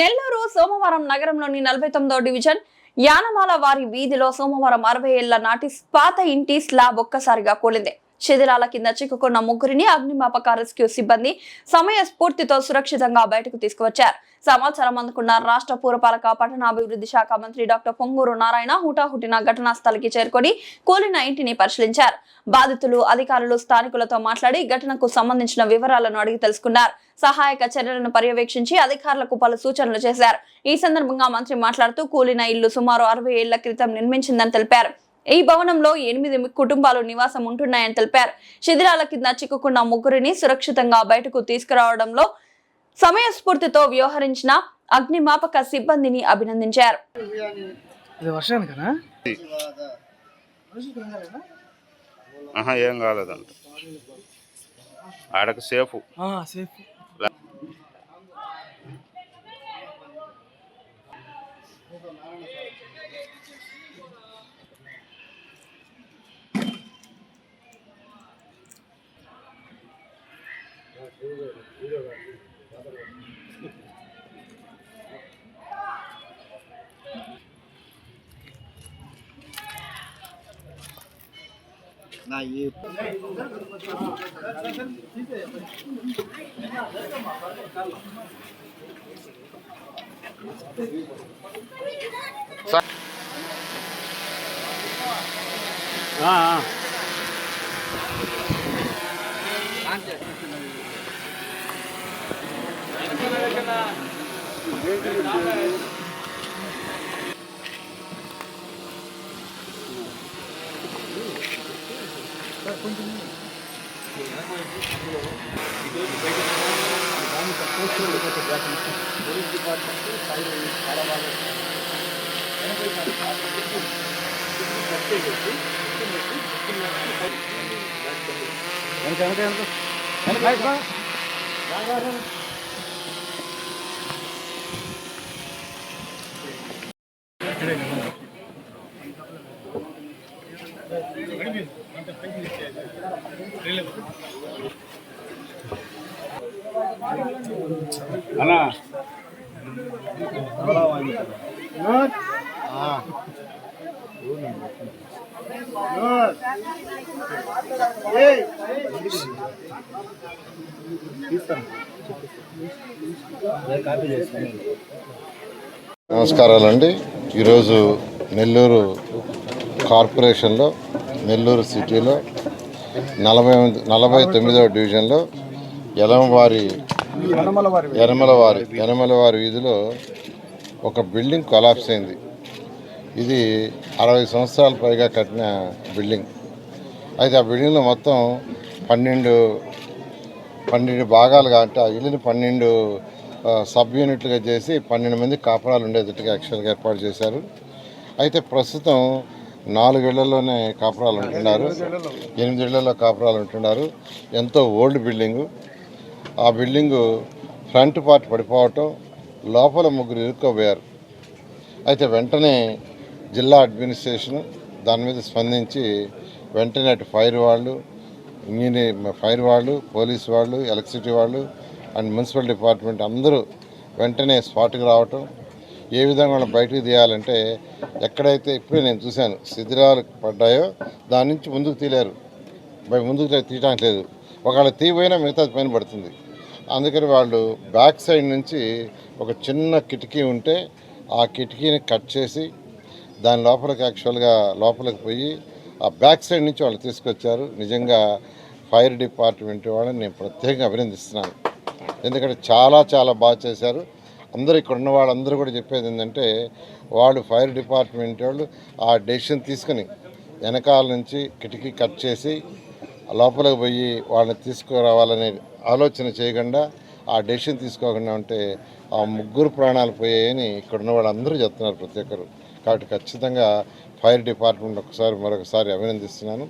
నెల్లూరు సోమవారం నగరంలోని 49వ డివిజన్ యానమాల వారి వీధిలో సోమవారం 60 ఏళ్ల నాటి పాత ఇంటి స్లాబ్ ఒక్కసారిగా కూలింది. శిథిలాల కింద చిక్కుకున్న ముగ్గురిని అగ్నిమాపక రెస్క్యూ సిబ్బంది సమయ స్ఫూర్తితో సురక్షితంగా బయటకు తీసుకువచ్చారు. సమాచారం అందుకున్న రాష్ట్ర పురపాలక పట్టణాభివృద్ధి శాఖ మంత్రి డాక్టర్ పొంగూరు నారాయణ హుటాహుటిన ఘటనా స్థలికి చేరుకొని కూలిన ఇంటిని పరిశీలించారు. బాధితులు, అధికారులు స్థానికులతో మాట్లాడి ఘటనకు సంబంధించిన వివరాలను అడిగి తెలుసుకున్నారు. సహాయక చర్యలను పర్యవేక్షించి అధికారులకు పలు సూచనలు చేశారు. ఈ సందర్భంగా మంత్రి మాట్లాడుతూ కూలిన ఇల్లు సుమారు 60 ఏళ్ల క్రితం నిర్మించిందని తెలిపారు. ఈ భవనంలో 8 కుటుంబాలు నివాసం ఉంటున్నాయని తెలిపారు. శిథిలాల కింద చిక్కుకున్న ముగ్గురిని సురక్షితంగా బయటకు తీసుకురావడంలో సమయస్ఫూర్తితో వ్యవహరించిన అగ్నిమాపక సిబ్బందిని అభినందించారు. ఏం కాలేదంట, ఆడకు సేఫ్. నమస్కారాలండి. ఈరోజు నెల్లూరు కార్పొరేషన్లో నెల్లూరు సిటీలో 49వ డివిజన్లో యనమలవారి వీధిలో ఒక బిల్డింగ్ కొలాప్స్ అయింది. ఇది 60 సంవత్సరాల పైగా కట్టిన బిల్డింగ్. అయితే ఆ బిల్డింగ్లో మొత్తం 12 భాగాలుగా, అంటే ఆ ఇల్లుని 12 సబ్ యూనిట్లుగా చేసి 12 మంది కాపురాలు ఉండేటట్టుగా యాక్చువల్గా ఏర్పాటు చేశారు. అయితే ప్రస్తుతం 4 ఇళ్లలోనే కాపురాలు ఉంటున్నారు, 8 ఇళ్లలో కాపురాలు ఉంటున్నారు. ఎంతో ఓల్డ్ బిల్డింగు. ఆ బిల్డింగు ఫ్రంట్ పార్ట్ పడిపోవటం, లోపల ముగ్గురు ఇరుక్కోబోయారు. అయితే వెంటనే జిల్లా అడ్మినిస్ట్రేషన్ దాని మీద స్పందించి వెంటనే అటు ఫైర్ వాళ్ళు, పోలీసు వాళ్ళు, ఎలక్ట్రిసిటీ వాళ్ళు అండ్ మున్సిపల్ డిపార్ట్మెంట్ అందరూ వెంటనే స్పాట్కి రావటం, ఏ విధంగా వాళ్ళని బయటకు తీయాలంటే ఎక్కడైతే ఇప్పుడే నేను చూశాను శిథిలాలు పడ్డాయో దాని నుంచి ముందుకు తీయలేరు, ముందుకు తీయడానికి లేదు. ఒకవేళ తీయపోయినా మిగతా పైన పడుతుంది. అందుకని వాళ్ళు బ్యాక్ సైడ్ నుంచి ఒక చిన్న కిటికీ ఉంటే ఆ కిటికీని కట్ చేసి దాని లోపలికి యాక్చువల్గా లోపలికి పోయి ఆ బ్యాక్ సైడ్ నుంచి వాళ్ళు తీసుకొచ్చారు. నిజంగా ఫైర్ డిపార్ట్మెంట్ వాళ్ళని నేను ప్రత్యేకంగా అభినందిస్తున్నాను. ఎందుకంటే చాలా బాగా చేశారు. అందరూ ఇక్కడ ఉన్న వాళ్ళందరూ కూడా చెప్పేది ఏంటంటే వాళ్ళు ఫైర్ డిపార్ట్మెంట్ వాళ్ళు ఆ డెసిషన్ తీసుకుని వెనకాల నుంచి కిటికీ కట్ చేసి లోపలికి పోయి వాళ్ళని తీసుకురావాలనే ఆలోచన చేయకుండా ఆ డెసిషన్ తీసుకోకుండా ఉంటే ఆ ముగ్గురు ప్రాణాలు పోయాయని ఇక్కడ ఉన్న వాళ్ళందరూ చెప్తున్నారు ప్రతి ఒక్కరు. కాబట్టి ఖచ్చితంగా ఫైర్ డిపార్ట్మెంట్ మరొకసారి అభినందిస్తున్నాను.